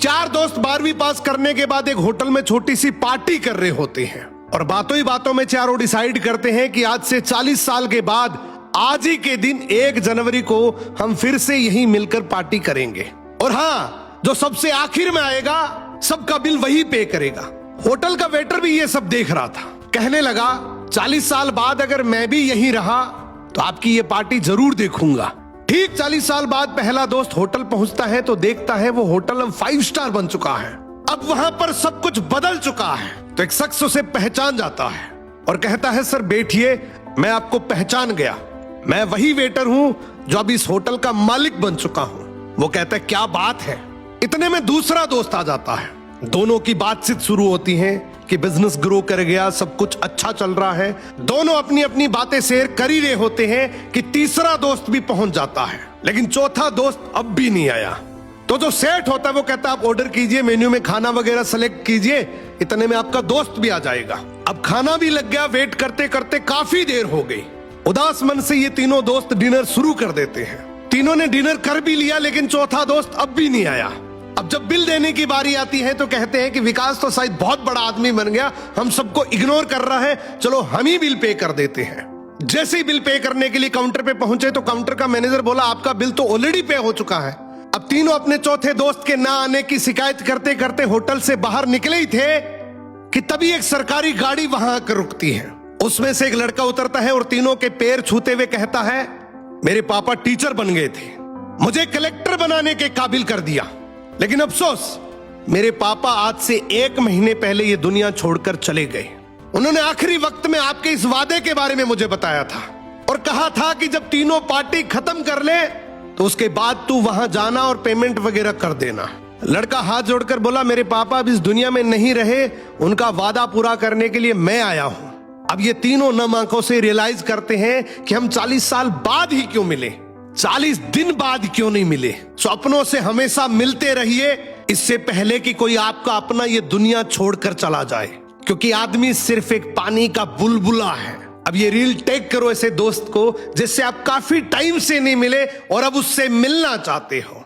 चार दोस्त 12वीं पास करने के बाद एक होटल में छोटी सी पार्टी कर रहे होते हैं और बातों ही बातों में चारों डिसाइड करते हैं कि आज से 40 साल के बाद आज ही के दिन 1 जनवरी को हम फिर से यहीं मिलकर पार्टी करेंगे। और हाँ, जो सबसे आखिर में आएगा सबका बिल वही पे करेगा। होटल का वेटर भी ये सब देख रहा था। कहने लगा 40 साल बाद अगर मैं भी यहीं रहा तो आपकी ये पार्टी जरूर देखूंगा। ठीक 40 साल बाद पहला दोस्त होटल पहुंचता है तो देखता है वो होटल अब 5 स्टार बन चुका है। अब वहां पर सब कुछ बदल चुका है। तो एक शख्स उसे पहचान जाता है और कहता है सर बैठिए, मैं आपको पहचान गया, मैं वही वेटर हूं जो अब इस होटल का मालिक बन चुका हूं। वो कहता है क्या बात है। इतने में दूसरा दोस्त आ जाता है। दोनों की बातचीत शुरू होती है कि बिजनेस ग्रो कर गया, सब कुछ अच्छा चल रहा है। दोनों अपनी अपनी बातें शेयर कर ही रहे होते हैं कि तीसरा दोस्त भी पहुंच जाता है, लेकिन चौथा दोस्त अब भी नहीं आया। तो जो सेठ होता है वो कहता है आप ऑर्डर कीजिए, मेन्यू में खाना वगैरह सेलेक्ट कीजिए, इतने में आपका दोस्त भी आ जाएगा। अब खाना भी लग गया। वेट करते करते काफी देर हो गई। उदास मन से ये तीनों दोस्त डिनर शुरू कर देते हैं। तीनों ने डिनर कर भी लिया, लेकिन चौथा दोस्त अब भी नहीं आया। अब जब बिल देने की बारी आती है तो कहते हैं कि विकास तो शायद बहुत बड़ा आदमी बन गया, हम सबको इग्नोर कर रहा है, चलो हम ही बिल पे कर देते हैं। जैसे ही बिल पे करने के लिए काउंटर पे पहुंचे तो काउंटर का मैनेजर बोला आपका बिल तो ऑलरेडी पे हो चुका है। अब तीनों अपने चौथे दोस्त के ना आने की शिकायत करते करते होटल से बाहर निकले ही थे कि तभी एक सरकारी गाड़ी वहां आकर रुकती है। उसमें से एक लड़का उतरता है और तीनों के पैर छूते हुए कहता है मेरे पापा टीचर बन गए थे, मुझे कलेक्टर बनाने के काबिल कर दिया, लेकिन अफसोस मेरे पापा आज से 1 महीने पहले ये दुनिया छोड़कर चले गए। उन्होंने आखिरी वक्त में आपके इस वादे के बारे में मुझे बताया था और कहा था कि जब तीनों पार्टी खत्म कर ले तो उसके बाद तू वहां जाना और पेमेंट वगैरह कर देना। लड़का हाथ जोड़कर बोला मेरे पापा अब इस दुनिया में नहीं रहे, उनका वादा पूरा करने के लिए मैं आया हूं। अब ये तीनों नम आंखों से रियलाइज करते हैं कि हम 40 साल बाद ही क्यों मिले, 40 दिन बाद क्यों नहीं मिले। सपनों से हमेशा मिलते रहिए, इससे पहले कि कोई आपका अपना ये दुनिया छोड़कर चला जाए, क्योंकि आदमी सिर्फ एक पानी का बुलबुला है। अब ये रील टैग करो ऐसे दोस्त को जिससे आप काफी टाइम से नहीं मिले और अब उससे मिलना चाहते हो।